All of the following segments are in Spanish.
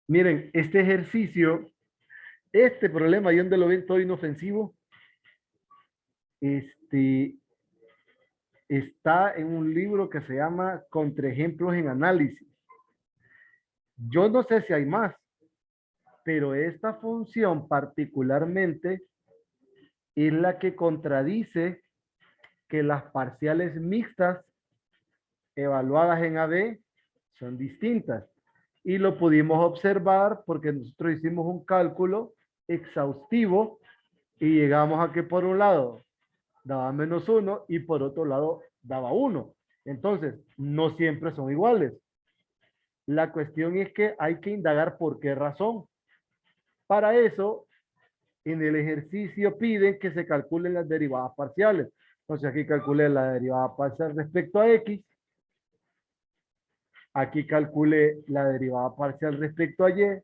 Miren, este ejercicio, este problema, yo donde lo ven todo inofensivo, este, está en un libro que se llama Contraejemplos en Análisis. Yo no sé si hay más, pero esta función particularmente es la que contradice que las parciales mixtas evaluadas en AB son distintas. Y lo pudimos observar porque nosotros hicimos un cálculo exhaustivo y llegamos a que por un lado daba -1 y por otro lado daba 1. Entonces, no siempre son iguales. La cuestión es que hay que indagar por qué razón. Para eso, en el ejercicio piden que se calculen las derivadas parciales. Entonces, aquí calculé la derivada parcial respecto a X. Aquí calculé la derivada parcial respecto a Y.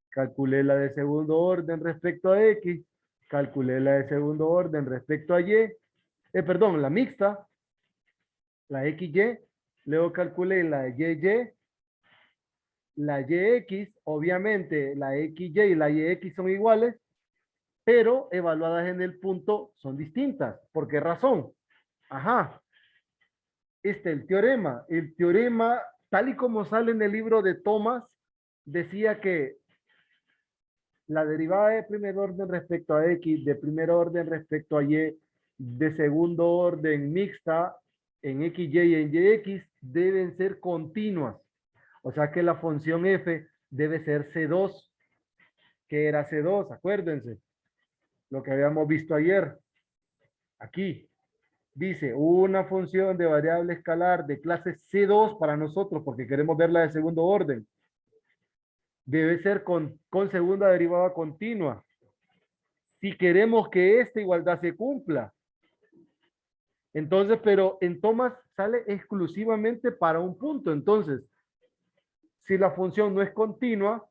Calculé la de segundo orden respecto a X. Calculé la de segundo orden respecto a Y. Perdón, la mixta, la XY. Luego calculé la YY, la YX. Obviamente, la XY y la YX son iguales, pero evaluadas en el punto son distintas. ¿Por qué razón? Ajá. El teorema. El teorema, tal y como sale en el libro de Thomas, decía que la derivada de primer orden respecto a X, de primer orden respecto a Y, de segundo orden mixta en XY y en YX, deben ser continuas. O sea que la función f debe ser C2. ¿Qué era C2? Acuérdense, lo que habíamos visto ayer. Aquí dice una función de variable escalar de clase C2 para nosotros, porque queremos verla de segundo orden. Debe ser con segunda derivada continua. Si queremos que esta igualdad se cumpla. Entonces, pero en Thomas sale exclusivamente para un punto. Entonces, si la función no es continua,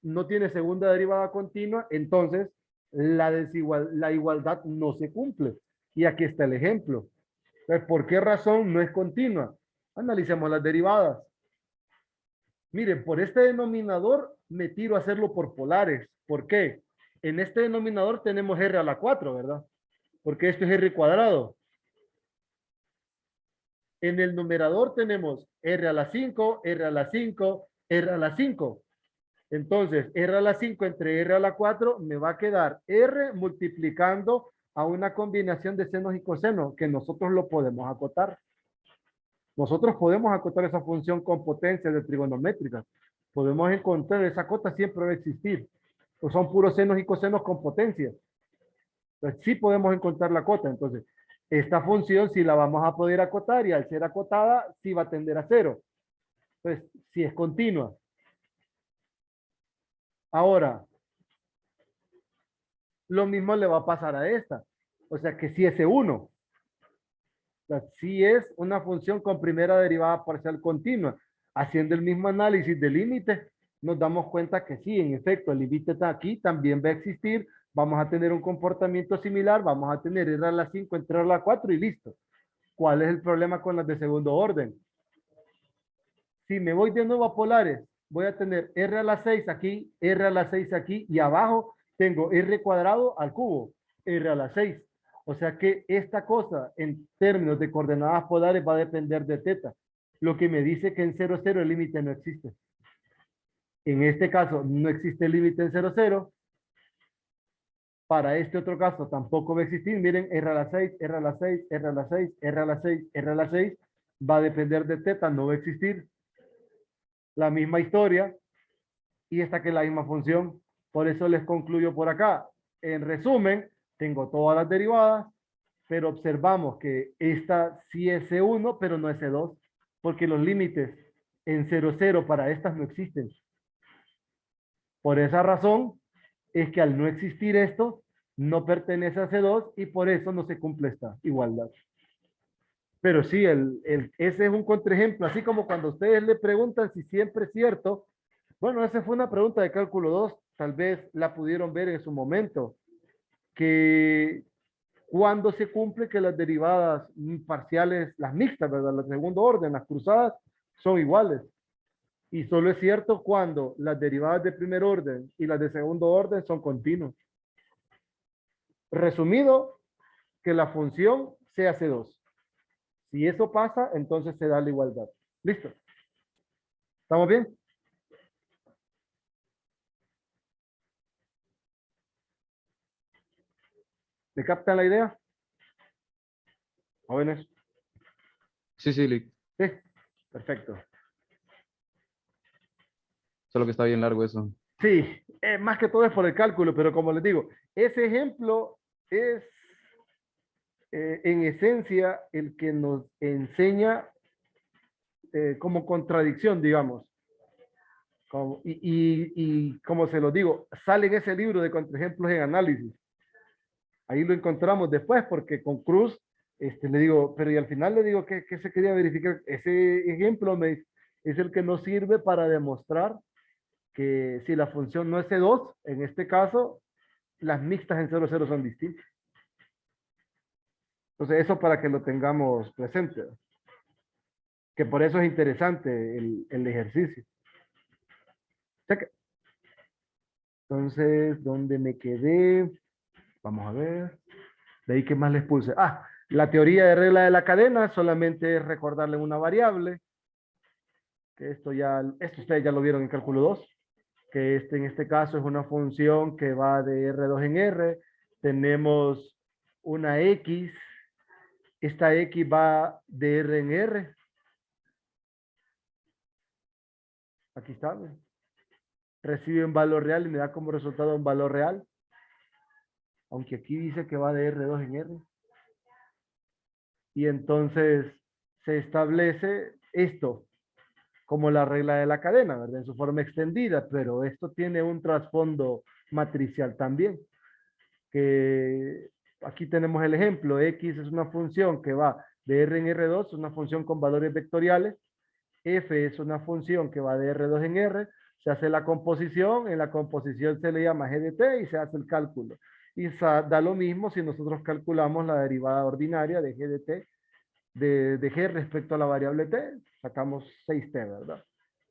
no tiene segunda derivada continua, entonces la igualdad no se cumple. Y aquí está el ejemplo. Entonces, ¿por qué razón no es continua? Analicemos las derivadas. Miren, por este denominador me tiro a hacerlo por polares. ¿Por qué? En este denominador tenemos r a la 4, ¿verdad? Porque esto es r cuadrado. En el numerador tenemos r a la 5, r a la 5, r a la 5. Entonces, r a la 5 entre r a la 4 me va a quedar r multiplicando a una combinación de senos y cosenos, que nosotros lo podemos acotar. Nosotros podemos acotar esa función con potencias de trigonométricas. Podemos encontrar, esa cota siempre va a existir. Pues son puros senos y cosenos con potencias. Entonces, sí podemos encontrar la cota. Entonces, esta función sí la vamos a poder acotar y al ser acotada, sí va a tender a cero. Entonces, sí es continua. Ahora, lo mismo le va a pasar a esta. O sea que sí es E1. O sea, sí es una función con primera derivada parcial continua. Haciendo el mismo análisis de límite, nos damos cuenta que sí, en efecto, el límite está aquí, también va a existir, vamos a tener un comportamiento similar, vamos a tener r a la 5 entre r a la 4 y listo. ¿Cuál es el problema con las de segundo orden? Si me voy de nuevo a polares, voy a tener r a la 6 aquí, r a la 6 aquí y abajo tengo r cuadrado al cubo, r a la 6. O sea que esta cosa en términos de coordenadas polares va a depender de teta. Lo que me dice que en 0, 0 el límite no existe. En este caso no existe el límite en 0, 0. Para este otro caso tampoco va a existir. Miren, r a la 6, r a la 6, r a la 6, r a la 6, r a la 6. Va a depender de teta, no va a existir. La misma historia y esta que es la misma función. Por eso les concluyo por acá. En resumen, tengo todas las derivadas, pero observamos que esta sí es C1, pero no es C2, porque los límites en 0, 0 para estas no existen. Por esa razón es que al no existir esto, no pertenece a C2 y por eso no se cumple esta igualdad. Pero sí, ese es un contraejemplo, así como cuando ustedes le preguntan si siempre es cierto. Bueno, esa fue una pregunta de cálculo 2, tal vez la pudieron ver en su momento, que cuando se cumple que las derivadas parciales, las mixtas, ¿verdad? Las de segundo orden, las cruzadas, son iguales. Y solo es cierto cuando las derivadas de primer orden y las de segundo orden son continuos. Resumido, que la función sea C2. Si eso pasa, entonces se da la igualdad. ¿Listo? ¿Estamos bien? ¿Me captan la idea? Jóvenes. Sí, sí, Lick. Sí, perfecto. Solo que está bien largo eso. Sí, más que todo es por el cálculo, pero como les digo, ese ejemplo es en esencia el que nos enseña como contradicción, digamos. Y como se lo digo, sale en ese libro de contraejemplos en análisis. Ahí lo encontramos después porque con Cruz le digo, pero y al final le digo que se quería verificar. Ese ejemplo es el que nos sirve para demostrar que si la función no es C2, en este caso, las mixtas en 0,0 son distintas. Entonces, eso para que lo tengamos presente. Que por eso es interesante el ejercicio. Cheque. Entonces, ¿dónde me quedé? Vamos a ver. De ahí, ¿qué más les puse? Ah, la teoría de regla de la cadena solamente es recordarle una variable. Que esto ustedes ya lo vieron en cálculo 2. Que en este caso es una función que va de R2 en R. Tenemos una X. Esta X va de R en R. Aquí está. Recibe un valor real y me da como resultado un valor real. Aunque aquí dice que va de R2 en R. Y entonces se establece esto como la regla de la cadena, ¿verdad? En su forma extendida, pero esto tiene un trasfondo matricial también. Que aquí tenemos el ejemplo, X es una función que va de R en R2, es una función con valores vectoriales. F es una función que va de R2 en R, se hace la composición, en la composición se le llama G de T y se hace el cálculo. Y da lo mismo si nosotros calculamos la derivada ordinaria de G de T, de G respecto a la variable T, sacamos 6T, ¿verdad?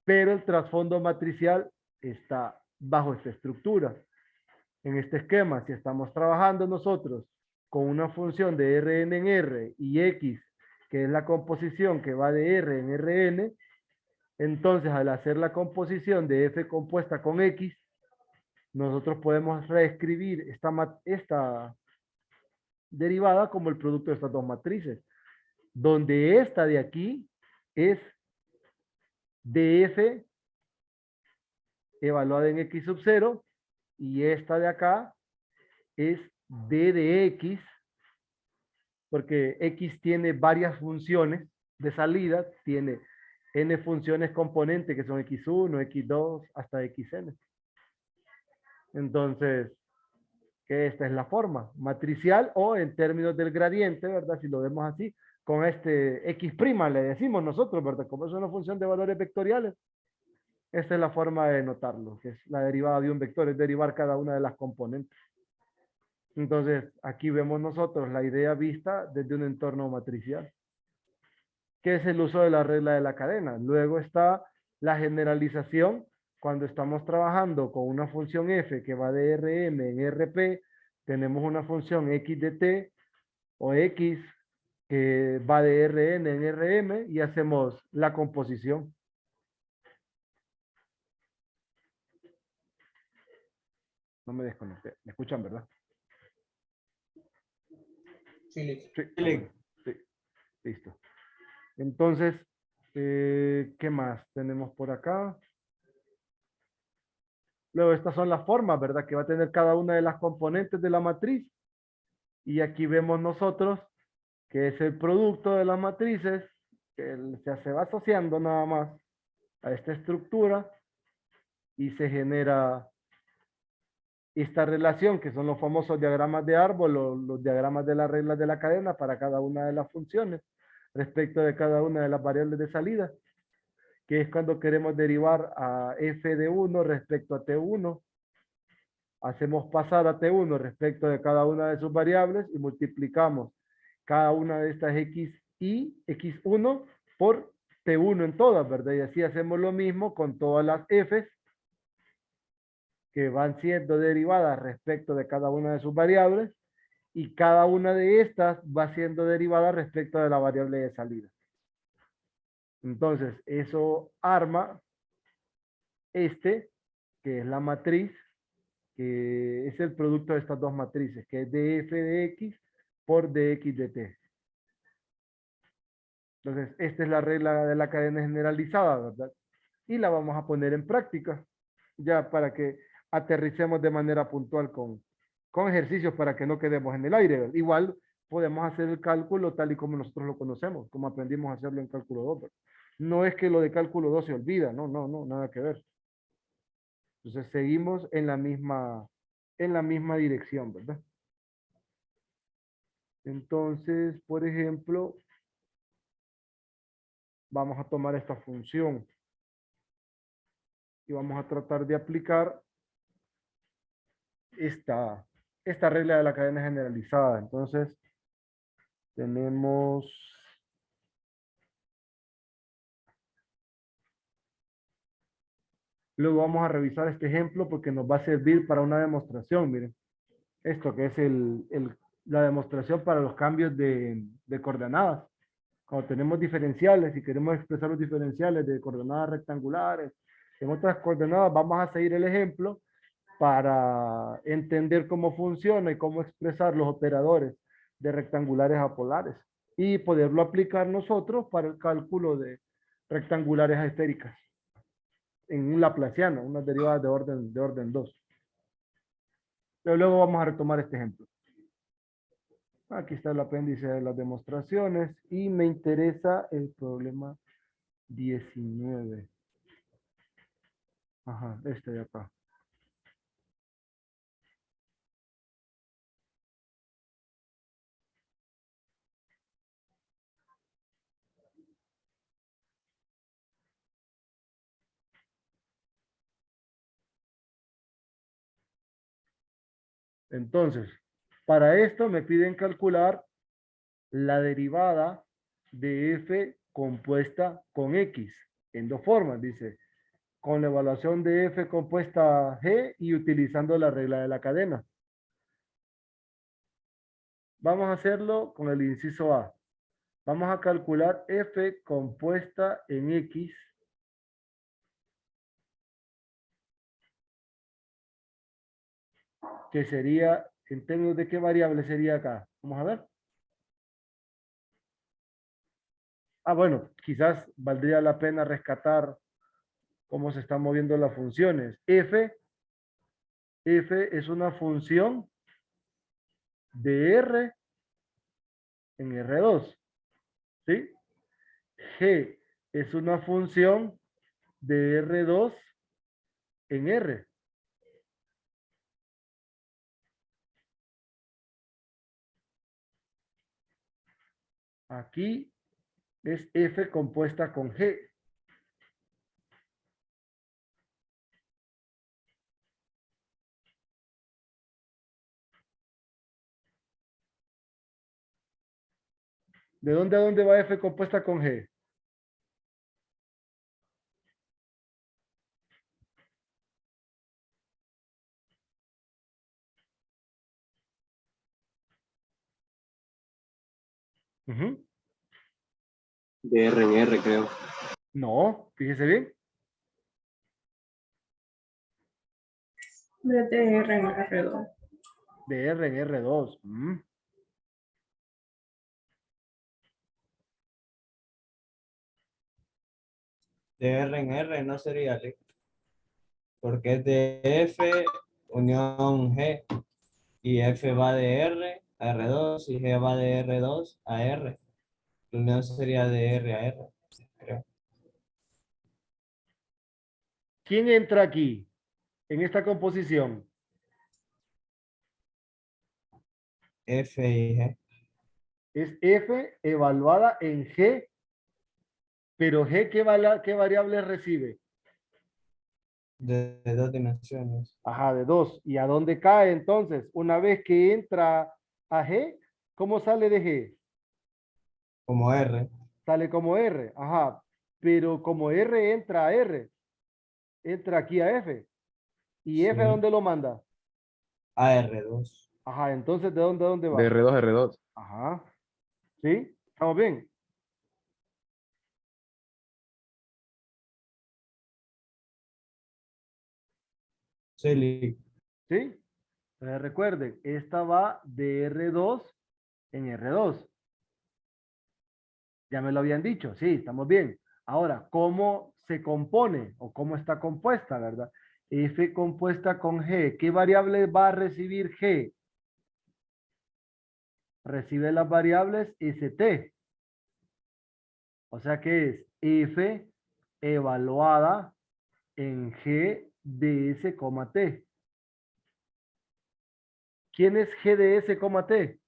Pero el trasfondo matricial está bajo esta estructura. En este esquema, si estamos trabajando nosotros con una función de Rn en R y X, que es la composición que va de R en Rn, entonces al hacer la composición de F compuesta con X, nosotros podemos reescribir esta derivada como el producto de estas dos matrices, donde esta de aquí es df evaluada en X sub 0 y esta de acá es d de X, porque X tiene varias funciones de salida, tiene n funciones componentes que son X1, X2, hasta Xn. Entonces, que esta es la forma matricial o en términos del gradiente, ¿verdad? Si lo vemos así, con este X' le decimos nosotros, ¿verdad? Como es una función de valores vectoriales, esta es la forma de notarlo, que es la derivada de un vector, es derivar cada una de las componentes. Entonces, aquí vemos nosotros la idea vista desde un entorno matricial, que es el uso de la regla de la cadena. Luego está la generalización cuando estamos trabajando con una función f que va de Rm en Rp, tenemos una función x de t o x que va de Rn en Rm y hacemos la composición. No me desconecté. ¿Me escuchan, verdad? Sí, Sí, bueno, sí, listo. Entonces, ¿qué más tenemos por acá? Luego, estas son las formas, ¿verdad? Que va a tener cada una de las componentes de la matriz. Y aquí vemos nosotros que es el producto de las matrices, que se va asociando nada más a esta estructura y se genera esta relación, que son los famosos diagramas de árbol o los diagramas de las reglas de la cadena para cada una de las funciones respecto de cada una de las variables de salida, que es cuando queremos derivar a f de 1 respecto a t1. Hacemos pasar a t1 respecto de cada una de sus variables y multiplicamos cada una de estas x y x1 por T1 en todas, ¿verdad? Y así hacemos lo mismo con todas las Fs que van siendo derivadas respecto de cada una de sus variables y cada una de estas va siendo derivada respecto de la variable de salida. Entonces, eso arma que es la matriz, que es el producto de estas dos matrices, que es df de x por dx de t. Entonces, esta es la regla de la cadena generalizada, ¿verdad? Y la vamos a poner en práctica, ya para que aterricemos de manera puntual con ejercicios para que no quedemos en el aire, ¿verdad? Igual podemos hacer el cálculo tal y como nosotros lo conocemos, como aprendimos a hacerlo en cálculo 2, ¿verdad? No es que lo de cálculo 2 se olvida, no, no, no, nada que ver. Entonces seguimos en la misma dirección, ¿verdad? Entonces, por ejemplo, vamos a tomar esta función y vamos a tratar de aplicar esta regla de la cadena generalizada. Entonces, tenemos... Luego vamos a revisar este ejemplo porque nos va a servir para una demostración, miren. Esto que es la demostración para los cambios de coordenadas. Cuando tenemos diferenciales y queremos expresar los diferenciales de coordenadas rectangulares, en otras coordenadas vamos a seguir el ejemplo para entender cómo funciona y cómo expresar los operadores de rectangulares a polares y poderlo aplicar nosotros para el cálculo de rectangulares esféricas en un laplaciano, unas derivadas de orden 2. Pero luego vamos a retomar este ejemplo. Aquí está el apéndice de las demostraciones y me interesa el problema 19. Ajá, este de acá. Entonces, para esto me piden calcular la derivada de f compuesta con x en dos formas, dice, con la evaluación de f compuesta g y utilizando la regla de la cadena. Vamos a hacerlo con el inciso A. Vamos a calcular f compuesta en x que sería, en términos de qué variable sería acá. Vamos a ver. Ah, bueno, quizás valdría la pena rescatar cómo se están moviendo las funciones. F es una función de R en R2, ¿sí? G es una función de R2 en R. Aquí es F compuesta con G. ¿De dónde a dónde va F compuesta con G? Ujú. De R en R, creo. No, fíjese bien. De R en R2. De R en R2. De R en R no sería Lick, porque es de F unión G y F va de R a R2 y G va de R2 a R. La unión sería de R a R, creo. ¿Quién entra aquí en esta composición? F y G. Es F evaluada en G, pero G, ¿qué variable recibe? De dos dimensiones. Ajá, de 2. ¿Y a dónde cae entonces? Una vez que entra a G, ¿cómo sale de G? Como R. Sale como R. Ajá. pero como R entra a R, entra aquí a F. ¿Y F a Sí. dónde lo manda? A R2. Ajá, entonces ¿de dónde a dónde va? De R2 a R2. Ajá, ¿sí? ¿Estamos bien? Sí, Lick. ¿Sí? Entonces recuerden, esta va de R2 en R2. Ya me lo habían dicho, sí, estamos bien. Ahora, ¿cómo se compone o cómo está compuesta, verdad? F compuesta con G. ¿Qué variable va a recibir G? Recibe las variables ST. O sea que es F evaluada en G de S, T. ¿Quién es G de S, T?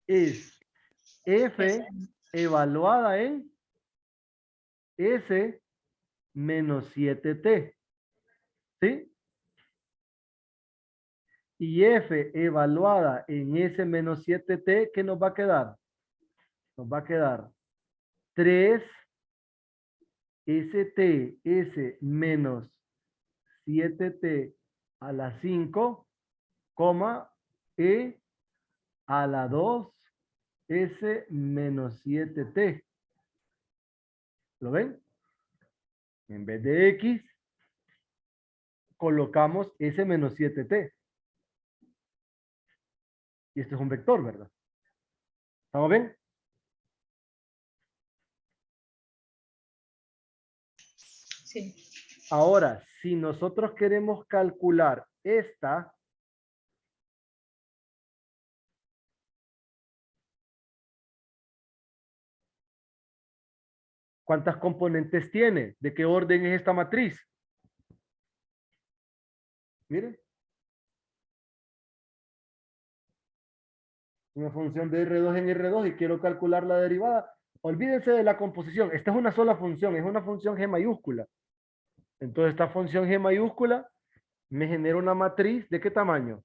Es F evaluada en S menos 7T. ¿Sí? Y F evaluada en S menos 7T, ¿qué nos va a quedar? Nos va a quedar 3 ST, S menos 7T a la 5, coma, E a la 2, S menos 7T. ¿Lo ven? En vez de X, colocamos S menos 7T. Y esto es un vector, ¿verdad? ¿Estamos bien? Sí. Ahora, si nosotros queremos calcular esta, ¿cuántas componentes tiene? ¿De qué orden es esta matriz? Miren. Una función de R2 en R2 y quiero calcular la derivada. Olvídense de la composición. Esta es una sola función, es una función G mayúscula. Entonces esta función G mayúscula me genera una matriz ¿de qué tamaño?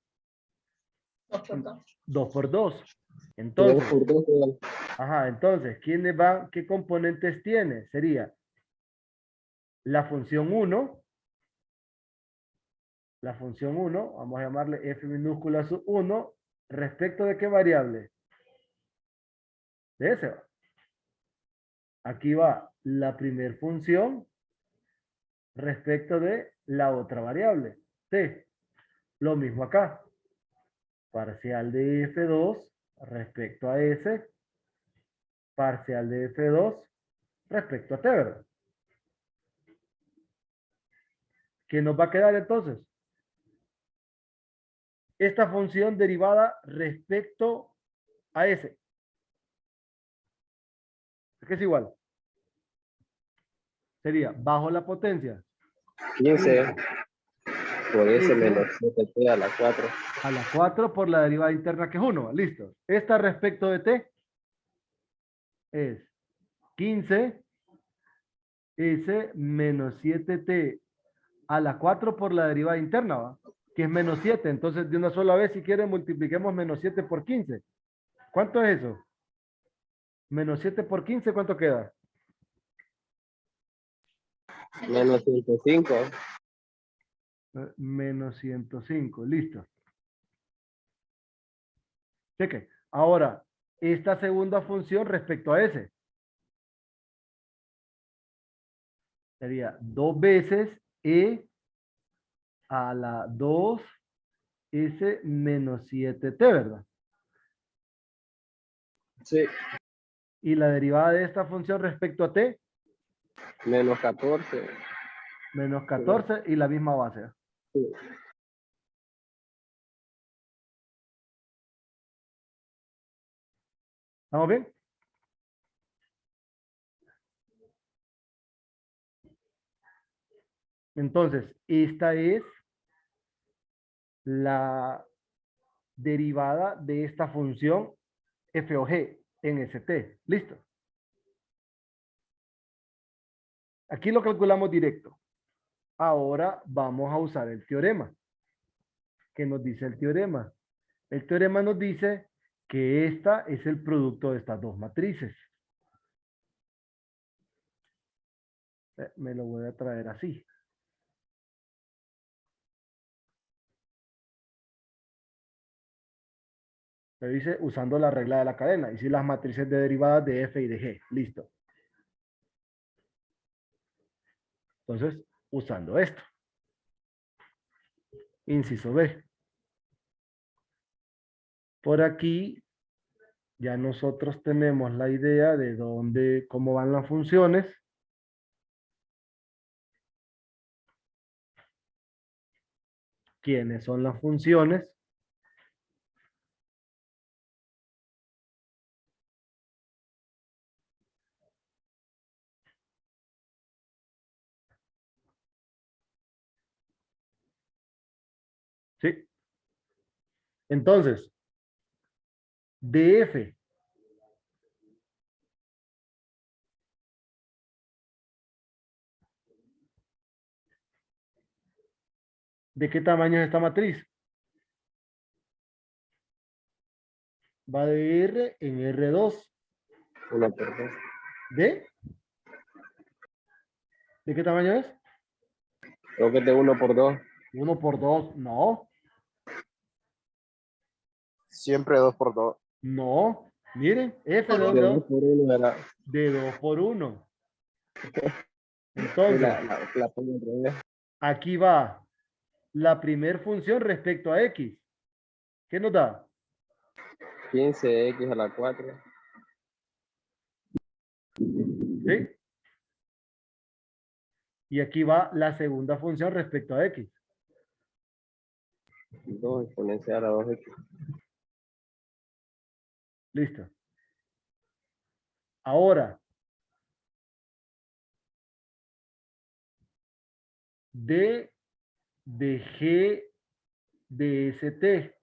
2 por 2. 2 por 2. 2 Entonces, por 2 igual. ajá, entonces, ¿quiénes van? ¿Qué componentes tiene? Sería la función 1, vamos a llamarle f minúscula sub 1, ¿respecto de qué variable? De ese. Aquí va la primera función respecto de la otra variable, t. Lo mismo acá. Parcial de f2 respecto a s, parcial de f2 respecto a t, ¿verdad? ¿Qué nos va a quedar entonces? Esta función derivada respecto a s. ¿Qué es igual? Sería bajo la potencia 15 por S S menos 7T a la 4. a la 4 por la derivada interna que es 1. Listo. Esta respecto de t es 15 S menos 7T a la 4 por la derivada interna, ¿va? Que es menos 7. Entonces, de una sola vez, si quieren, multipliquemos menos 7 por 15. ¿Cuánto es eso? Menos 7 por 15, ¿cuánto queda? Menos 105. Menos 105. Listo. Cheque. Ahora, esta segunda función respecto a S sería 2 veces E a la 2 S menos 7T, ¿verdad? Sí, Y la derivada de esta función respecto a T, menos 14. menos 14 y la misma base. Sí. ¿Estamos bien? Entonces, esta es la derivada de esta función f o g en st. ¿Listo? Aquí lo calculamos directo. Ahora vamos a usar el teorema. ¿Qué nos dice el teorema? El teorema nos dice que esta es el producto de estas dos matrices. Me lo voy a traer así. Me dice usando la regla de la cadena. Y si las matrices de derivadas de f y de g. Listo. Entonces, usando esto. Inciso B. Por aquí ya nosotros tenemos la idea de dónde, cómo van las funciones. ¿Quiénes son las funciones? ¿Sí? Entonces, df ¿de qué tamaño es esta matriz? Va de R en R2. 1 por 2. ¿De? ¿De qué tamaño es? Creo que es de 1 por 2. 1 por 2. No, Siempre 2 por 2. no. Miren, F de Por De 2 2 por 1 era. de 2 por 1. Sí, Entonces, la pongo otra vez. aquí va la primer función respecto a X. ¿Qué nos da? 15x a la 4. ¿Sí? Y aquí va la segunda función respecto a X. 2 exponencial a 2x. Listo. Ahora, D de G de ST.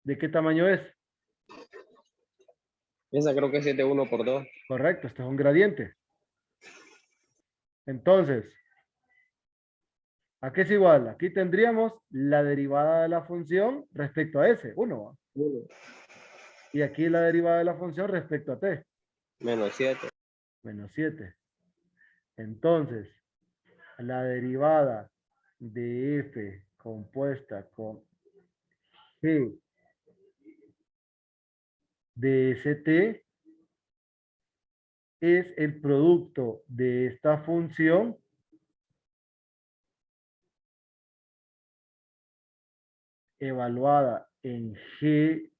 ¿De qué tamaño es? Esa creo que es de 1 por 2. Correcto, este es un gradiente. Entonces, ¿a qué es igual? Aquí tendríamos la derivada de la función respecto a S, 1. 1 Y aquí la derivada de la función respecto a T, menos 7. menos 7. Entonces, la derivada de F compuesta con G de ST es el producto de esta función evaluada en G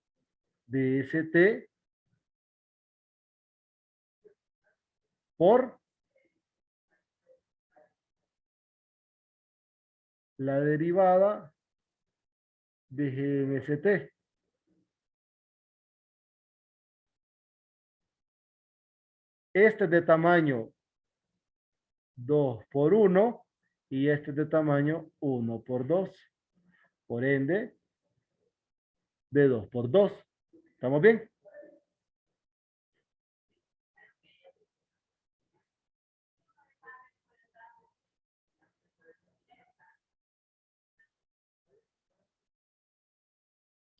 de ST por la derivada de G en ST. Este es de tamaño 2 por 1 y este es de tamaño 1 por 2. Por ende, de 2 por 2. ¿Estamos bien?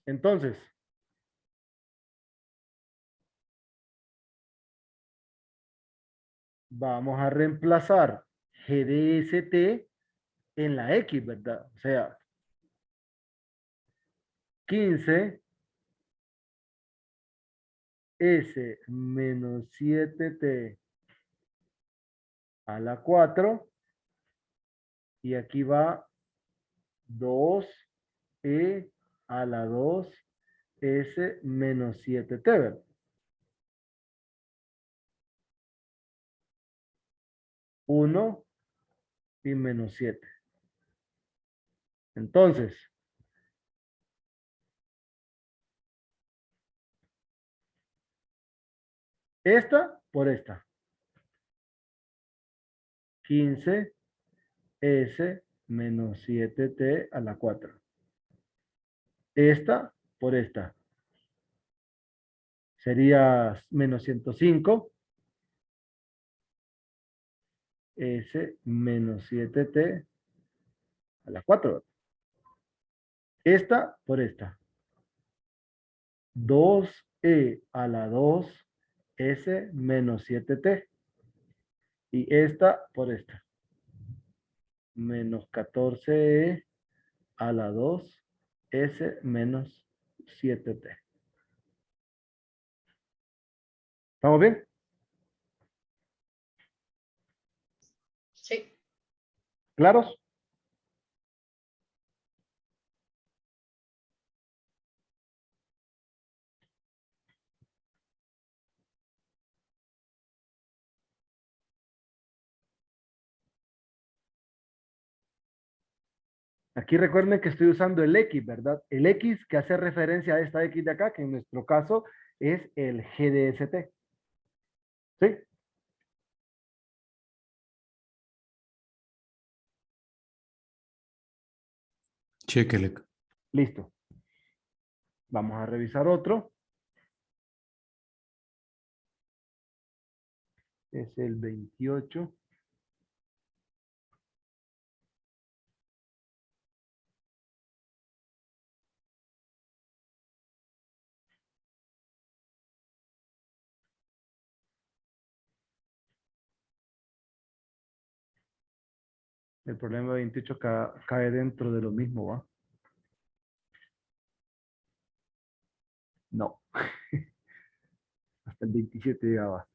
Entonces, vamos a reemplazar G de ST en la X, ¿verdad? O sea, 15 S menos 7T a la 4. Y aquí va 2E a la 2 S menos 7T, ¿verdad? 1 y menos 7. Entonces, esta por esta. 15 S menos 7T a la 4. Esta por esta. Sería menos 105. S menos 7T a la 4. Esta por esta. 2e a la 2s menos 7t. Y esta por esta. Menos 14e a la 2s menos 7t. ¿Estamos bien? Sí. ¿Claros? Aquí recuerden que estoy usando el X, ¿verdad? El X que hace referencia a esta X de acá, que en nuestro caso es el G de ST. ¿Sí? Chequele. Listo. Vamos a revisar otro. Es el 28. El problema 28 cae dentro de lo mismo, ¿va? No. Hasta el 27 llegaba.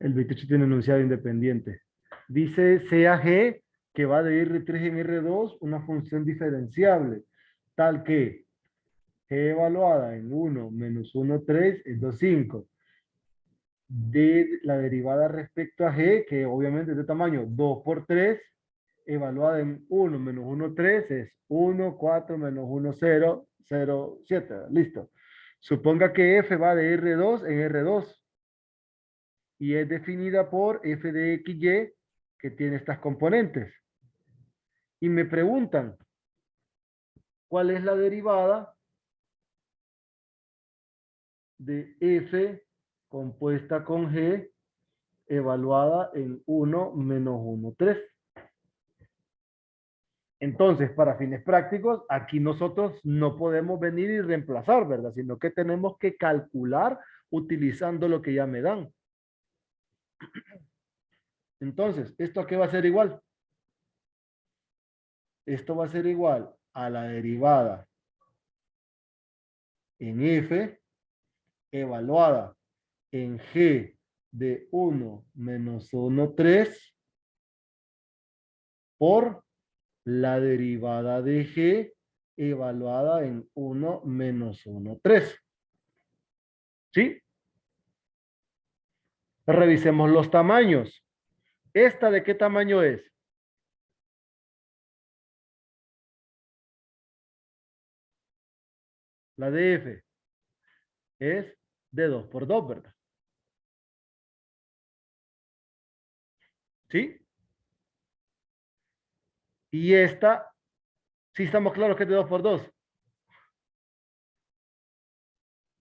El 28 tiene enunciado independiente. Dice CAG que va de R3 en R2 una función diferenciable, tal que G evaluada en 1 menos 1, 3 es 2, 5. De la derivada respecto a G, que obviamente es de tamaño 2 por 3, evaluada en 1 menos 1, 3 es 1, 4 menos 1, 0, 0, 7. Listo. Suponga que F va de R2 en R2 y es definida por F de XY que tiene estas componentes. Y me preguntan, ¿cuál es la derivada de F compuesta con G evaluada en 1 menos 1, 3? Entonces, para fines prácticos, aquí nosotros no podemos venir y reemplazar, ¿verdad? Sino que tenemos que calcular utilizando lo que ya me dan. Entonces, ¿esto a qué va a ser igual? Esto va a ser igual a la derivada en F evaluada en G de 1 menos 1, 3 por la derivada de G evaluada en 1 menos 1, 3. ¿Sí? Revisemos los tamaños. ¿Esta de qué tamaño es? La de F es de 2 por 2, ¿verdad? ¿Sí? Y esta, sí estamos claros que es de 2 por 2.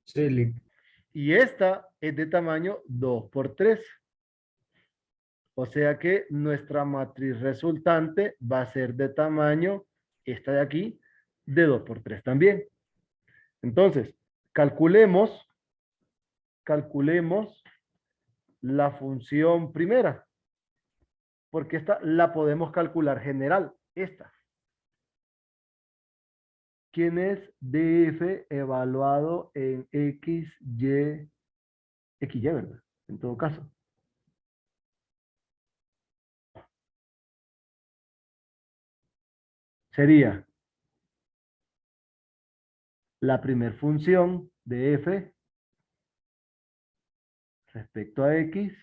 Sí, Lick. Y esta es de tamaño 2 por 3. O sea que nuestra matriz resultante va a ser de tamaño, esta de aquí, de 2 por 3 también. Entonces, calculemos la función primera, porque esta la podemos calcular general, esta. ¿Quién es DF evaluado en XY, ¿verdad? En todo caso. Sería la primer función de F respecto a X,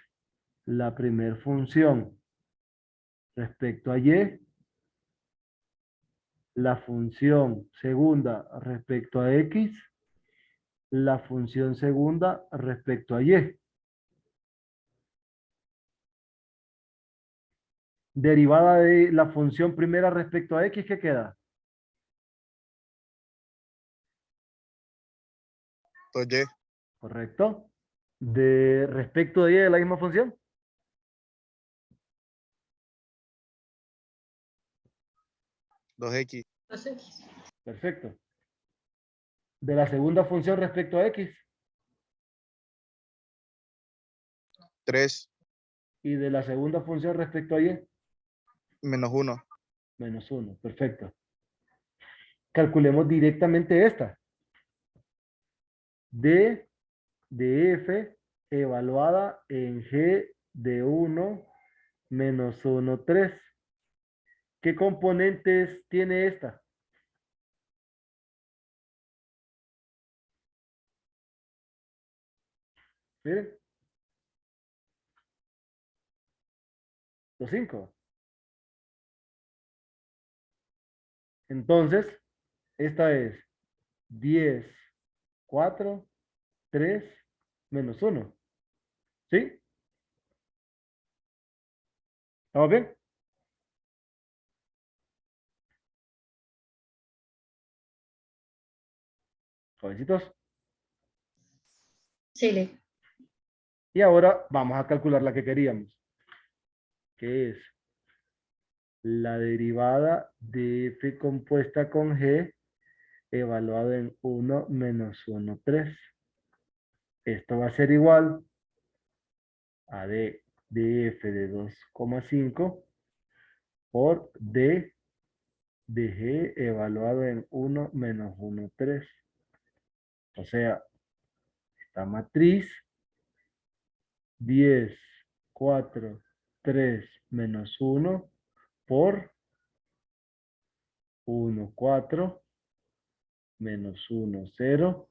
la primer función respecto a Y, la función segunda respecto a X, la función segunda respecto a Y. Derivada de la función primera respecto a X, ¿qué queda? 2y, ¿Correcto? De respecto de Y de la misma función. 2x, Entonces, Perfecto. De la segunda función respecto a X. 3 Y de la segunda función respecto a Y. menos 1. Menos 1. Perfecto. Calculemos directamente esta. D de F evaluada en G de 1 menos 1, 3. ¿Qué componentes tiene esta? Miren. Los 5. Entonces, esta es 10, 4, 3, menos 1. ¿Sí? ¿Estamos bien? Jovencitos. Sí, Lick. Y ahora vamos a calcular la que queríamos, que es la derivada de f compuesta con g evaluado en 1 menos 1, 3. Esto va a ser igual a d de f de 2,5 por d de g evaluado en 1 menos 1, 3. O sea, esta matriz 10, 4, 3 menos 1 por 1, 4 menos 1, 0,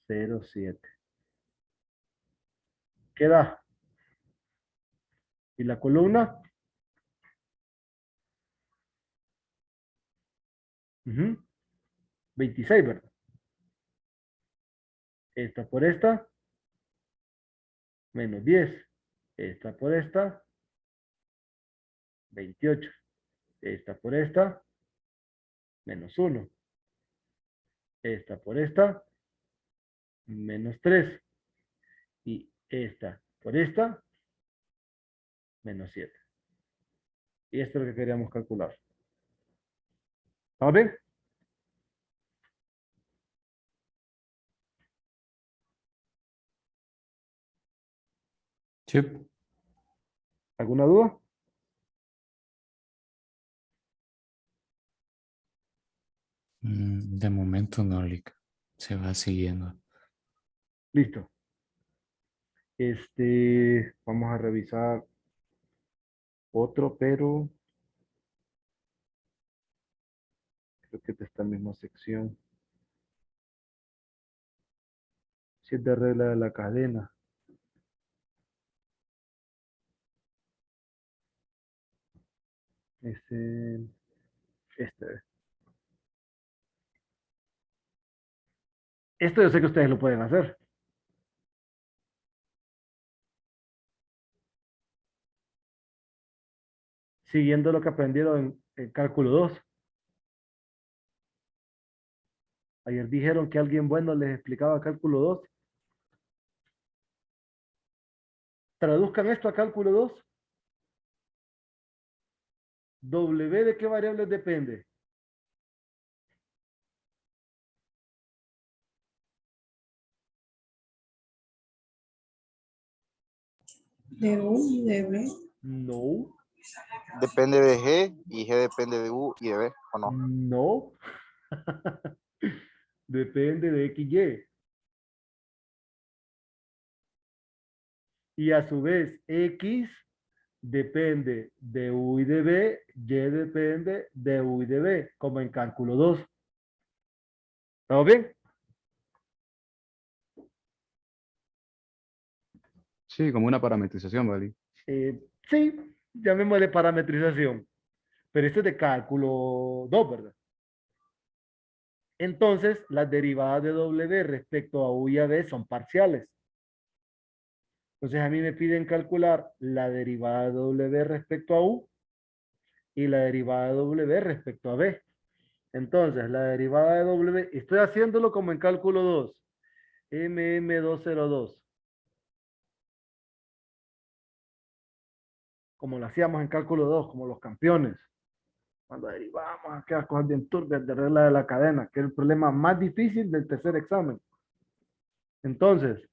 0, 7. ¿Qué da? ¿Y la columna? Ujú. 26, ¿verdad? Esta por esta, menos 10. Esta por esta, 28. Esta por esta, menos 1. Esta por esta, menos 3. Y esta por esta, menos 7. Y esto es lo que queríamos calcular. ¿Estamos bien? Sí. ¿Alguna duda? De momento no, Lick. Se va siguiendo. Listo. Vamos a revisar otro, pero creo que es de esta misma sección. Si es de regla de la cadena. Este. Esto yo sé que ustedes lo pueden hacer. Siguiendo lo que aprendieron en cálculo 2. Ayer dijeron que alguien bueno les explicaba cálculo 2. Traduzcan esto a cálculo 2. W de qué variables depende. De U y de B. No, Depende de G y G depende de U y de B, ¿o no? no. Depende de X, Y. Y a su vez, X depende de U y de B, Y depende de U y de B, como en cálculo 2. ¿Estamos bien? Sí, como una parametrización, ¿vale? Sí, llamémosle parametrización. Pero esto es de cálculo 2, ¿verdad? Entonces, las derivadas de W respecto a U y a B son parciales. Entonces, a mí me piden calcular la derivada de W respecto a U y la derivada de W respecto a B. Entonces, la derivada de W, estoy haciéndolo como en cálculo 2, MM202, como lo hacíamos en cálculo 2, como los campeones. Cuando derivamos aquellas cosas bien turbias de regla de la cadena, que es el problema más difícil del tercer examen. Entonces,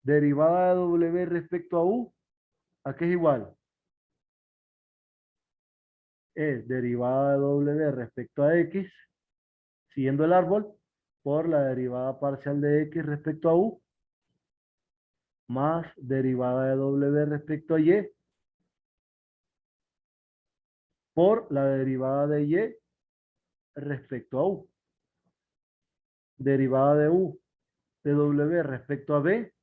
derivada de W respecto a U, ¿a qué es igual? Es derivada de W respecto a X, siguiendo el árbol, por la derivada parcial de X respecto a U, más derivada de W respecto a Y, por la derivada de Y respecto a U. Derivada de U de W respecto a B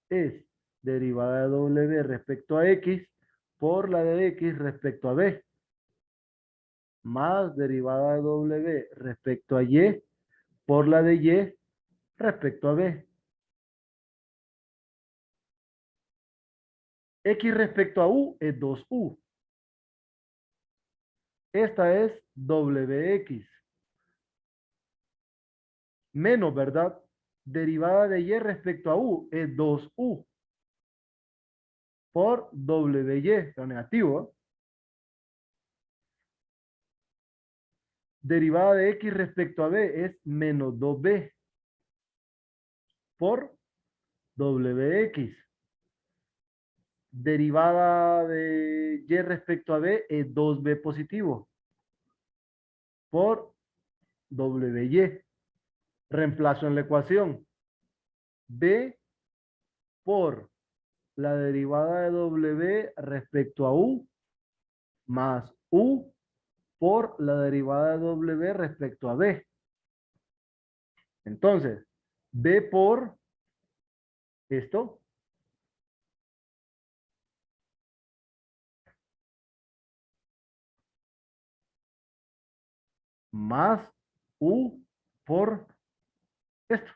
es derivada de W respecto a X por la de X respecto a B, más derivada de W respecto a Y por la de Y respecto a B. X respecto a U es 2U. Esta es WX. Menos, ¿verdad? Derivada de Y respecto a U es 2U. Por WY, lo negativo. ¿Eh? Derivada de X respecto a B es menos 2B. Por WX. Derivada de Y respecto a B es 2B positivo. Por WY. Reemplazo en la ecuación. B por la derivada de W respecto a U más U por la derivada de W respecto a B. Entonces, B por esto más U por esto.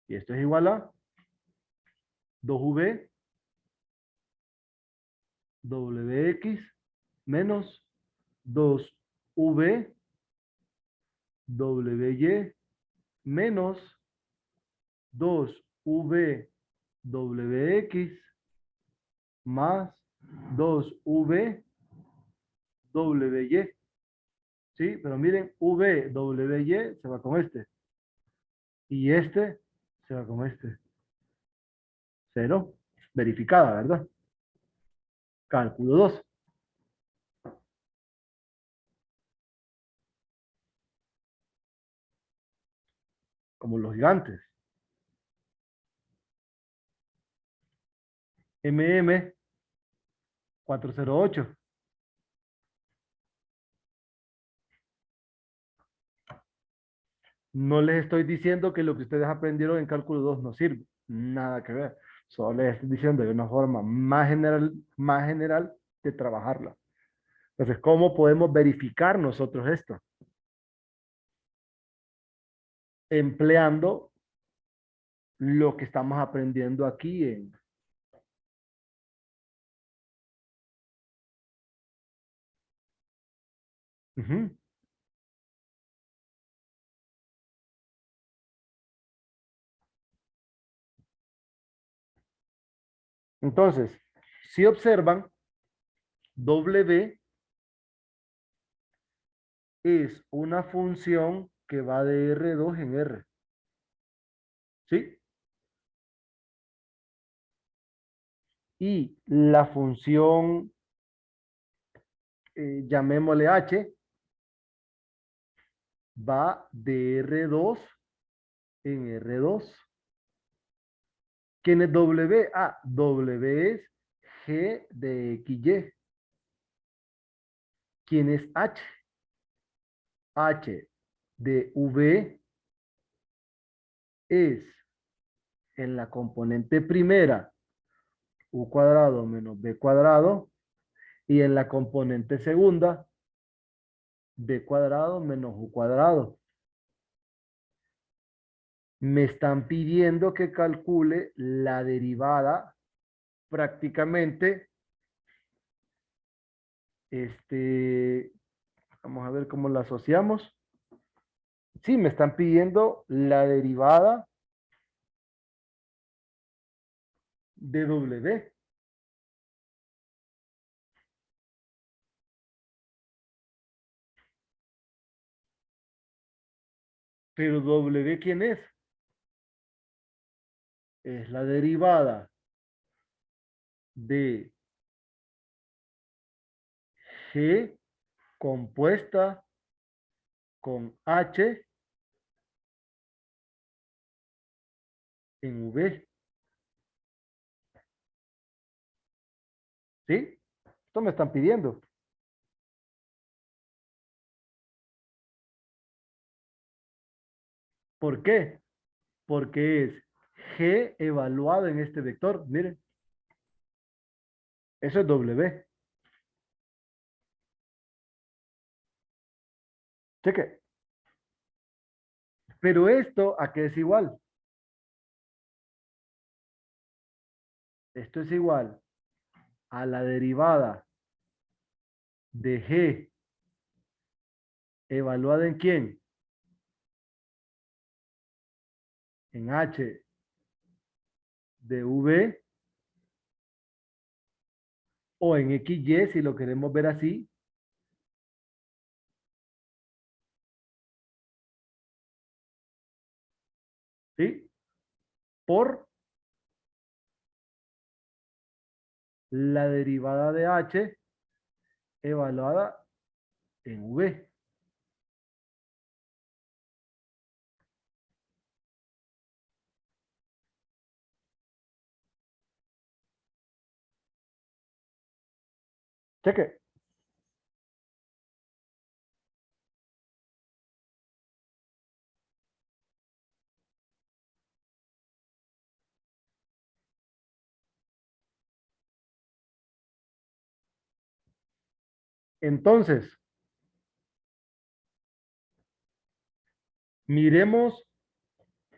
Y esto es igual a 2V WX menos 2V WY menos 2V WX más 2V WY. ¿Sí? Pero miren, V WY se va con este. Y este se va con este. 0. Verificada, ¿verdad? Cálculo 2. Como los gigantes. MM 408. No les estoy diciendo que lo que ustedes aprendieron en cálculo 2 no sirve. Nada que ver. Solo les estoy diciendo de una forma más general de trabajarla. Entonces, ¿cómo podemos verificar nosotros esto? Empleando lo que estamos aprendiendo aquí en... Ujú. Entonces, si observan, W es una función que va de R2 en R. ¿Sí? Y la función, llamémosle H, va de R2 en R2. ¿Quién es W? Ah, W es G de XY. ¿Quién es H? H de V es en la componente primera U cuadrado menos B cuadrado y en la componente segunda B cuadrado menos U cuadrado. Me están pidiendo que calcule la derivada prácticamente, vamos a ver cómo la asociamos. Sí, me están pidiendo la derivada de W. Pero W, ¿quién es? Es la derivada de G compuesta con H en V. ¿Sí? Esto me están pidiendo. ¿Por qué? Porque es G evaluado en este vector. Miren, eso es W. Cheque. Pero esto, ¿a qué es igual? Esto es igual a la derivada de G evaluada en quién? En H de V o en XY si lo queremos ver así. ¿Sí? Por la derivada de H evaluada en V. Cheque. Entonces, miremos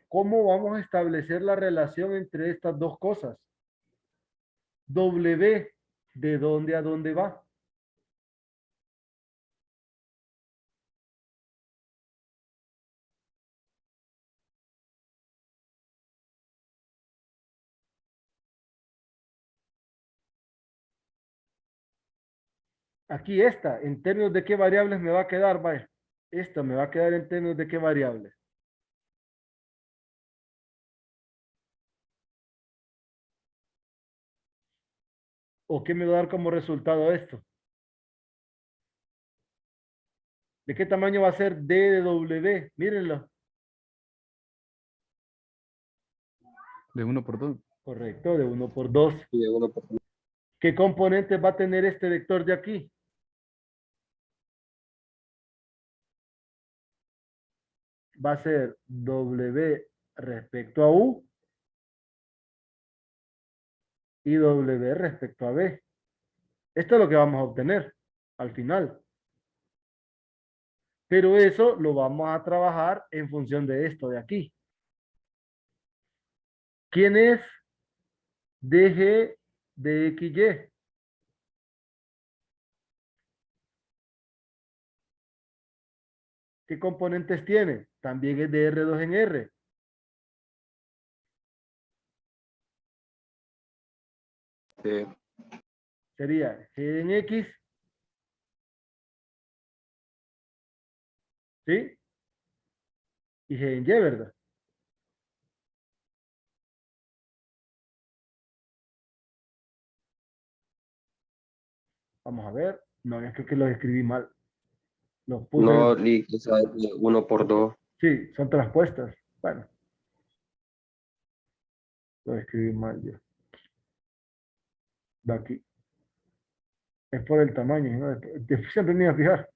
cómo vamos a establecer la relación entre estas dos cosas. W, ¿de dónde a dónde va? Aquí esta, ¿en términos de qué variables me va a quedar? Vaya, esta me va a quedar en términos de qué variables. ¿O qué me va a dar como resultado esto? ¿De qué tamaño va a ser D de W? Mírenlo. De 1 por 2. Correcto, de 1 por 2. Y de 1 por ¿Qué componentes va a tener este vector de aquí? Va a ser W respecto a U y W respecto a B. Esto es lo que vamos a obtener al final. Pero eso lo vamos a trabajar en función de esto de aquí. ¿Quién es DG de XY? ¿Qué componentes tiene? También es de R2 en R. Sí. Sería G en X, ¿sí? Y G en Y, ¿verdad? Vamos a ver. No, es que lo escribí mal. Los puse, No, quizás de 1 por 2. sí, son transpuestas. Bueno, lo escribí mal yo. De aquí. Es por el tamaño, ¿no? Siempre me iba a fijar.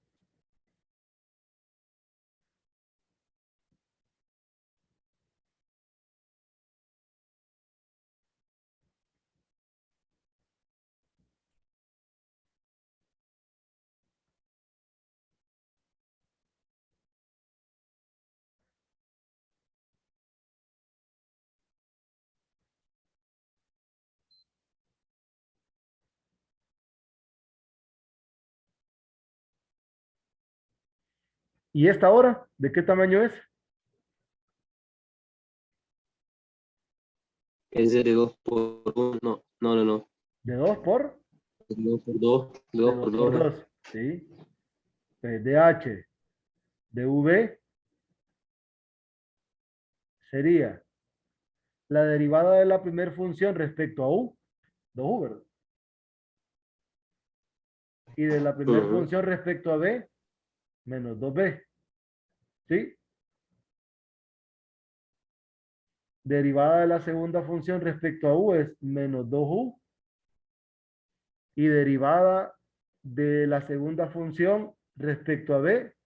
¿Y esta hora? ¿De qué tamaño es? Es de 2 por 1. No, no, no, no. ¿De 2 por? De 2 por 2. De De 2 2 por por 2. 2. ¿Sí? DH de V sería la derivada de la primera función respecto a U, 2U, ¿verdad? Y de la primera función respecto a B, menos 2B. ¿Sí? Derivada de la segunda función respecto a U es menos 2U. Y derivada de la segunda función respecto a B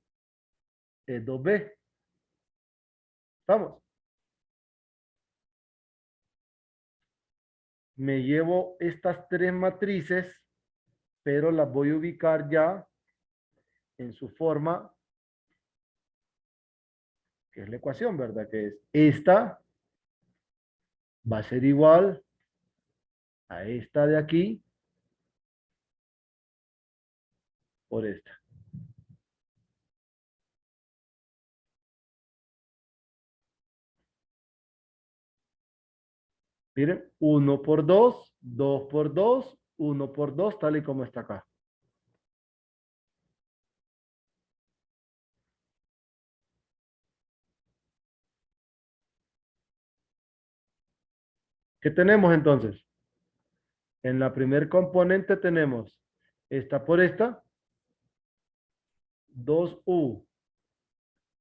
es 2B. ¿Estamos? Me llevo estas tres matrices, pero las voy a ubicar ya en su forma, que es la ecuación, ¿verdad? Que es esta va a ser igual a esta de aquí por esta. Miren, 1 por 2, 2 por 2, 1 por 2, tal y como está acá. ¿Qué tenemos entonces? En la primer componente tenemos esta por esta, 2u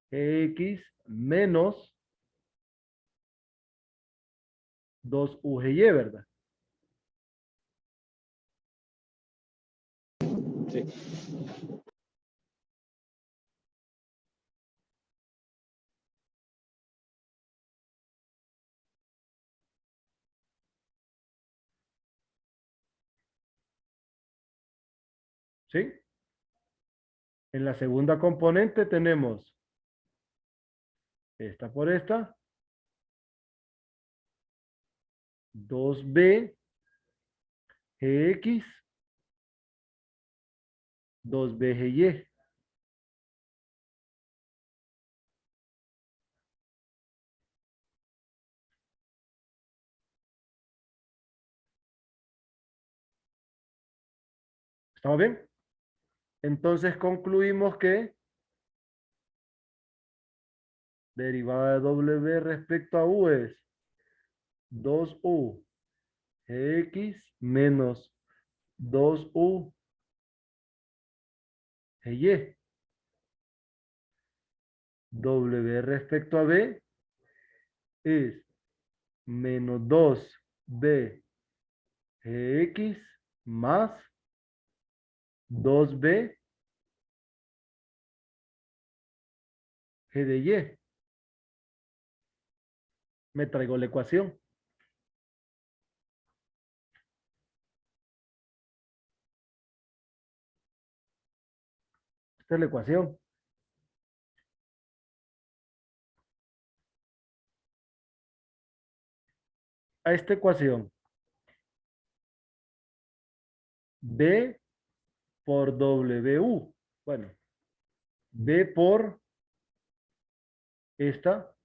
x menos 2UGY, ¿verdad? Sí. ¿Sí? En la segunda componente tenemos esta por esta, 2b gx, 2b gy. ¿Estamos bien? Entonces concluimos que derivada de w respecto a u es 2u gx menos 2u gy. W respecto a b es menos 2b gx más 2b g de y. Me traigo la ecuación. Esta es la ecuación. A esta ecuación, B por W. Bueno, B por esta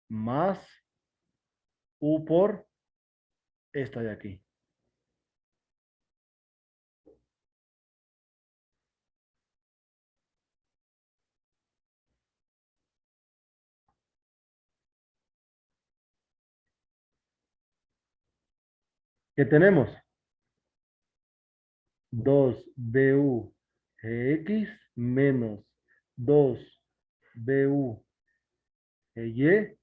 más U por esta de aquí. ¿Qué tenemos? 2BU GX menos 2BU GY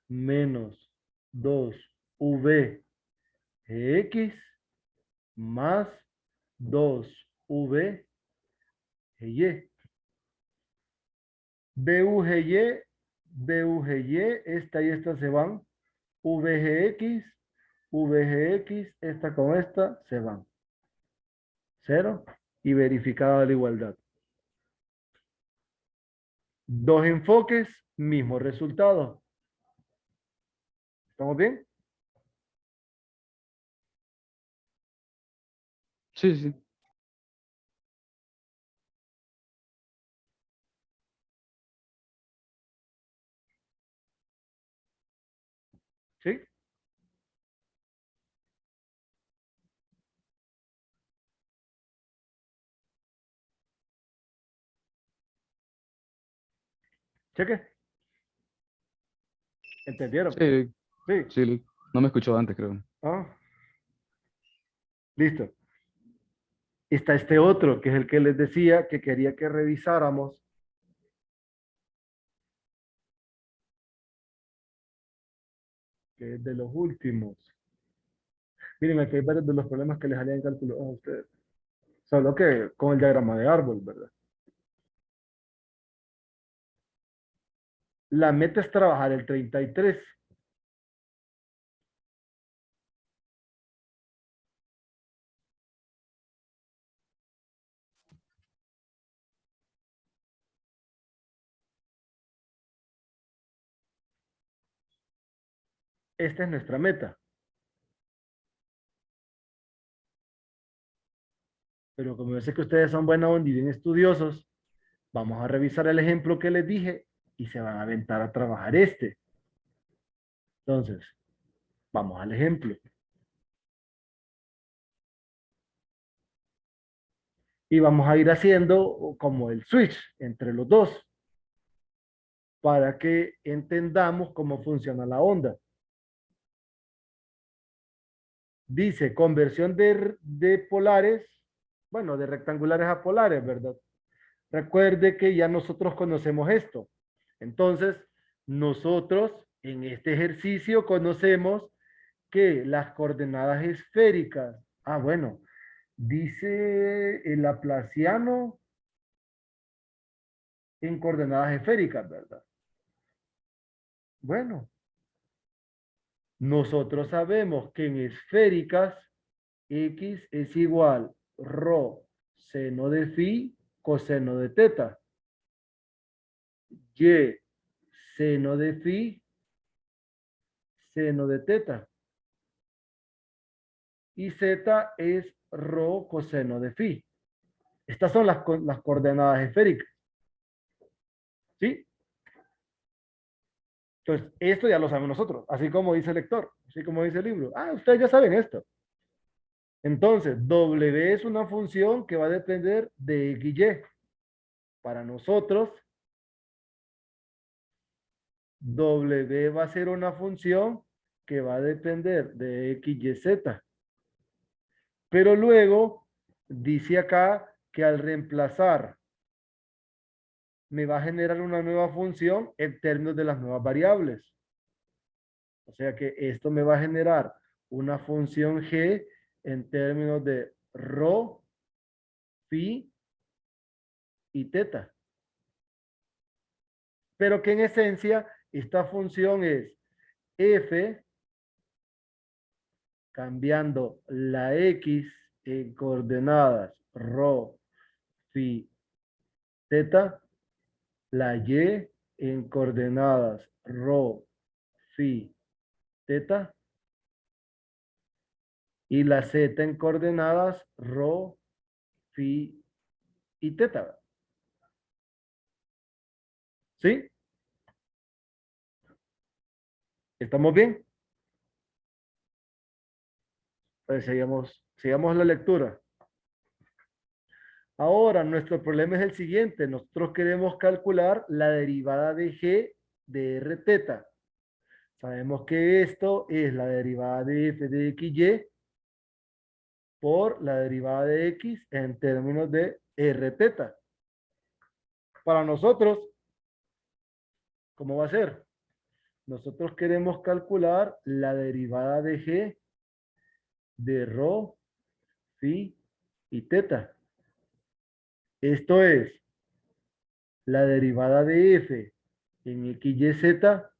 menos 2V GX más 2V GY. BUGY, BUGY, esta y esta se van. VGX, VGX, esta con esta se van. 0 y verificada la igualdad. Dos enfoques, mismo resultado. ¿Estamos bien? Sí, sí. ¿Sí? Cheque. ¿Entendieron? Sí, Sí. sí. No me escuchó antes, creo. Ah, listo. Está este otro, que es el que les decía que quería que revisáramos. Que es de los últimos. Miren, aquí hay varios de los problemas que les harían cálculo a ustedes. Solo que con el diagrama de árbol, ¿verdad? La meta es trabajar el 33. Esta es nuestra meta. Pero como yo sé que ustedes son buena onda y bien estudiosos, vamos a revisar el ejemplo que les dije y se van a aventar a trabajar este. Entonces, vamos al ejemplo. Y vamos a ir haciendo como el switch entre los dos para que entendamos cómo funciona la onda. Dice conversión de polares, bueno, de rectangulares a polares, ¿verdad? Recuerde que ya nosotros conocemos esto. Entonces, nosotros en este ejercicio conocemos que las coordenadas esféricas, bueno, dice el laplaciano en coordenadas esféricas, ¿verdad? Bueno, nosotros sabemos que en esféricas x es igual rho seno de phi coseno de teta. Y seno de phi seno de teta. Y z es rho coseno de phi. Estas son las coordenadas esféricas. ¿Sí? Entonces, esto ya lo sabemos nosotros, así como dice el lector, así como dice el libro. Ustedes ya saben esto. Entonces, W es una función que va a depender de X y. Para nosotros, W va a ser una función que va a depender de X, Y, Z. Pero luego, dice acá que al reemplazar, me va a generar una nueva función en términos de las nuevas variables. O sea que esto me va a generar una función G en términos de rho, phi y teta. Pero que en esencia esta función es f cambiando la x en coordenadas rho, phi, teta, la y en coordenadas rho, phi, teta y la z en coordenadas rho, phi y teta. ¿Sí? ¿Estamos bien? Pues sigamos la lectura. Ahora, nuestro problema es el siguiente. Nosotros queremos calcular la derivada de g de r teta. Sabemos que esto es la derivada de f de xy por la derivada de x en términos de r teta. Para nosotros, ¿cómo va a ser? Nosotros queremos calcular la derivada de g de rho, phi y teta. Esto es la derivada de f en x, y, z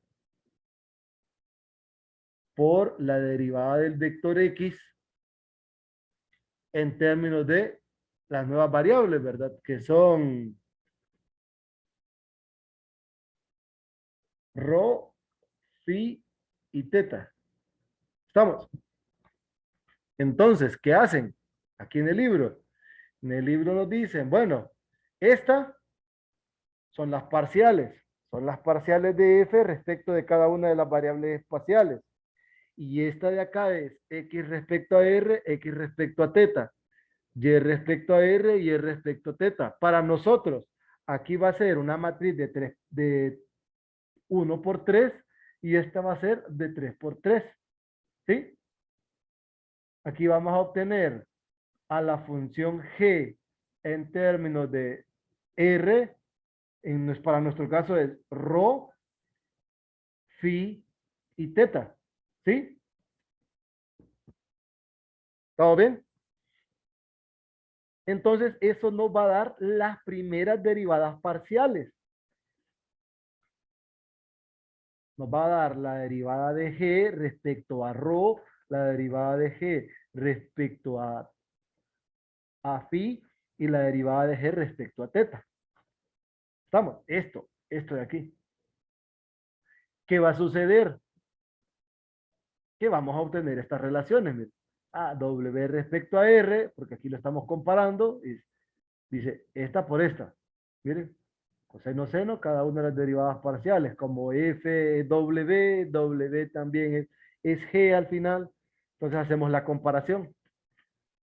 por la derivada del vector x en términos de las nuevas variables, ¿verdad? Que son rho, phi y teta. ¿Estamos? Entonces, ¿qué hacen? Aquí en el libro. En el libro nos dicen, bueno, estas son las parciales. Son las parciales de f respecto de cada una de las variables espaciales. Y esta de acá es x respecto a r, x respecto a teta. Y respecto a r y respecto a teta. Para nosotros, aquí va a ser una matriz de 3, de 1 por 3 y esta va a ser de 3 por 3. ¿Sí? Aquí vamos a obtener a la función g en términos de r, para nuestro caso es rho, phi y teta. ¿Sí? ¿Todo bien? Entonces, eso nos va a dar las primeras derivadas parciales. Nos va a dar la derivada de g respecto a rho, la derivada de g respecto a phi y la derivada de g respecto a teta. ¿Estamos? Esto de aquí. ¿Qué va a suceder? Que vamos a obtener estas relaciones. Miren. W respecto a R, porque aquí lo estamos comparando, y dice esta por esta. Miren, coseno, seno, cada una de las derivadas parciales, como F, W, W también es G al final. Entonces hacemos la comparación.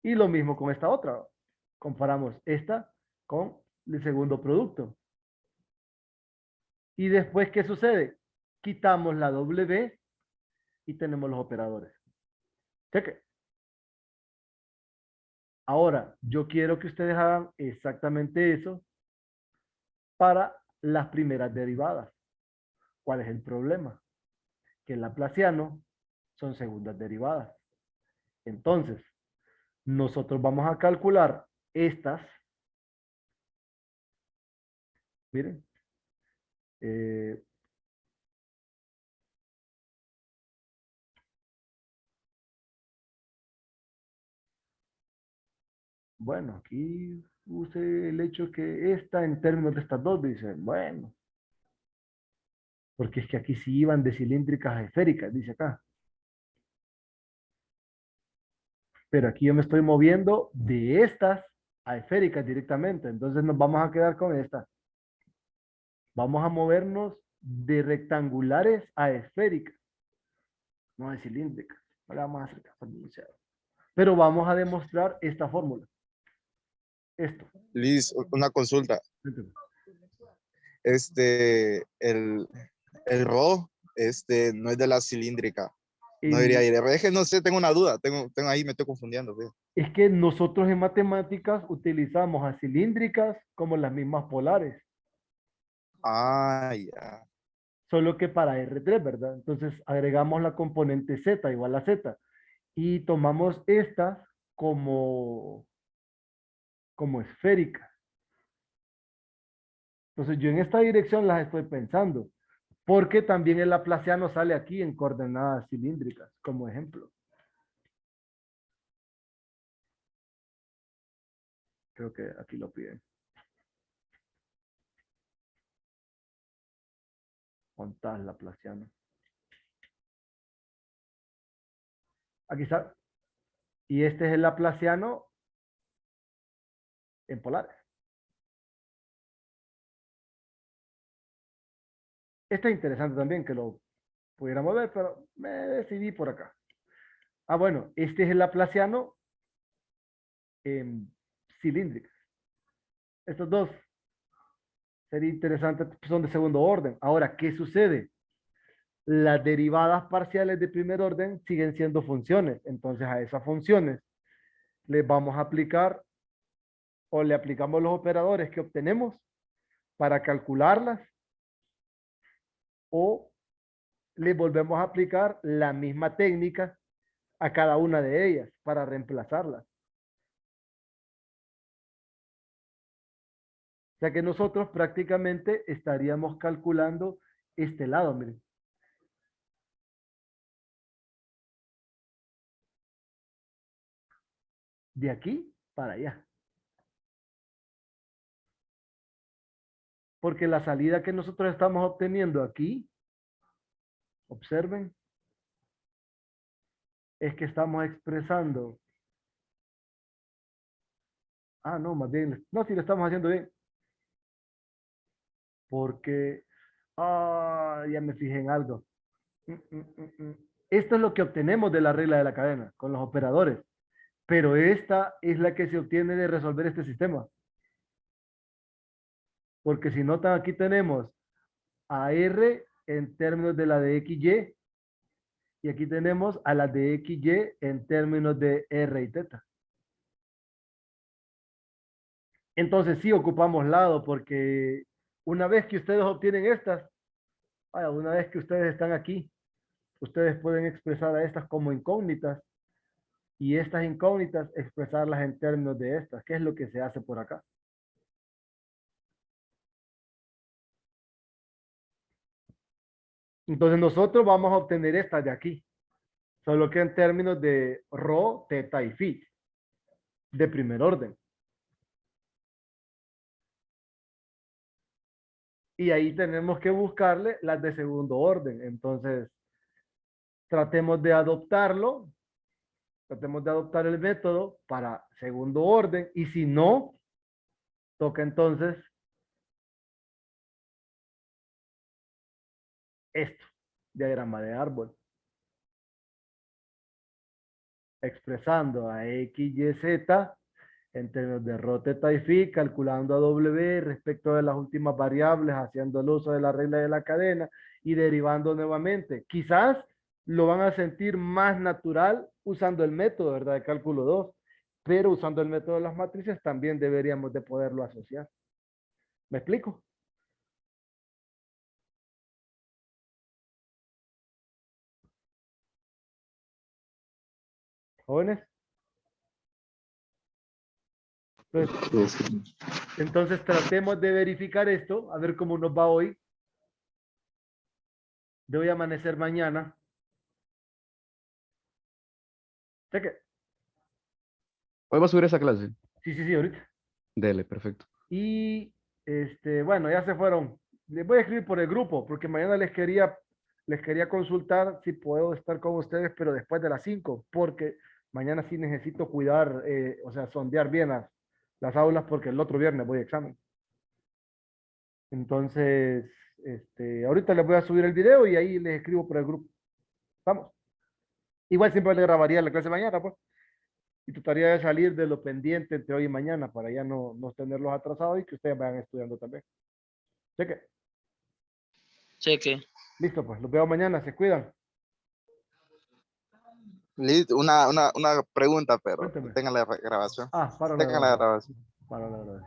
Y lo mismo con esta otra. Comparamos esta con el segundo producto. Y después, ¿qué sucede? Quitamos la W y tenemos los operadores. Cheque. Ahora, yo quiero que ustedes hagan exactamente eso para las primeras derivadas. ¿Cuál es el problema? Que el laplaciano son segundas derivadas. Entonces, nosotros vamos a calcular estas. Miren. Bueno, aquí use el hecho que esta en términos de estas dos, dice, bueno, porque es que aquí sí iban de cilíndricas a esféricas, dice acá. Pero aquí yo me estoy moviendo de estas a esféricas directamente, entonces nos vamos a quedar con esta. Vamos a movernos de rectangulares a esféricas, no de cilíndricas. Ahora vamos a hacer caso al enunciado. Pero vamos a demostrar esta fórmula. Esto. Liz, una consulta. El Rho, no es de la cilíndrica. No debería ir. Es que no sé, tengo una duda. Tengo ahí, me estoy confundiendo. ¿Sí? Es que nosotros en matemáticas utilizamos a cilíndricas como las mismas polares. Ah, ya. Solo que para R3, ¿verdad? Entonces agregamos la componente Z igual a Z. Y tomamos estas como esféricas. Entonces yo en esta dirección las estoy pensando. Porque también el laplaciano sale aquí en coordenadas cilíndricas, como ejemplo. Creo que aquí lo piden. Contar laplaciano. Aquí está. Y este es el laplaciano en polares. Este es interesante también que lo pudiéramos ver, pero me decidí por acá. Ah, bueno, este es el laplaciano en cilíndricas. Estos dos sería interesante, son de segundo orden. Ahora, ¿qué sucede? Las derivadas parciales de primer orden siguen siendo funciones. Entonces, a esas funciones les vamos a aplicar o le aplicamos los operadores que obtenemos para calcularlas o le volvemos a aplicar la misma técnica a cada una de ellas para reemplazarlas. O sea que nosotros prácticamente estaríamos calculando este lado, miren. De aquí para allá. Porque la salida que nosotros estamos obteniendo aquí, observen, es que estamos expresando Ah, no, más bien. No, sí lo estamos haciendo bien. Porque, ya me fijé en algo. Esto es lo que obtenemos de la regla de la cadena con los operadores. Pero esta es la que se obtiene de resolver este sistema. Porque si notan, aquí tenemos a R en términos de la de XY y aquí tenemos a la de XY en términos de R y teta. Entonces sí ocupamos lado porque una vez que ustedes obtienen estas, una vez que ustedes están aquí, ustedes pueden expresar a estas como incógnitas y estas incógnitas expresarlas en términos de estas, que es lo que se hace por acá. Entonces nosotros vamos a obtener estas de aquí, solo que en términos de rho, teta y phi, de primer orden. Y ahí tenemos que buscarle las de segundo orden. Entonces, tratemos de adoptarlo, tratemos de adoptar el método para segundo orden. Y si no, toca entonces esto, diagrama de árbol. Expresando a X, Y, Z en términos de rho, teta y phi, calculando a W respecto de las últimas variables, haciendo el uso de la regla de la cadena y derivando nuevamente. Quizás lo van a sentir más natural usando el método, ¿verdad? De cálculo 2, pero usando el método de las matrices también deberíamos de poderlo asociar. ¿Me explico? ¿Jóvenes? Entonces tratemos de verificar esto, a ver cómo nos va hoy. Yo voy a amanecer mañana. Cheque. Hoy va a subir esa clase. Sí, sí, sí, ahorita. Dele, perfecto. Y bueno, ya se fueron. Les voy a escribir por el grupo, porque mañana les quería consultar si puedo estar con ustedes, pero después de las 5, porque mañana sí necesito cuidar, o sea, sondear bien las aulas, porque el otro viernes voy a examen. Entonces, ahorita les voy a subir el video y ahí les escribo por el grupo. Vamos. Igual siempre le grabaría la clase mañana, pues. Y trataría de salir de lo pendiente entre hoy y mañana para ya no tenerlos atrasados y que ustedes vayan estudiando también. Cheque. Cheque. Listo, pues los veo mañana. Se cuidan. Listo, una pregunta, pero Cuénteme. tengan la grabación. Para la Tengan la grabación. grabación. Para la grabación.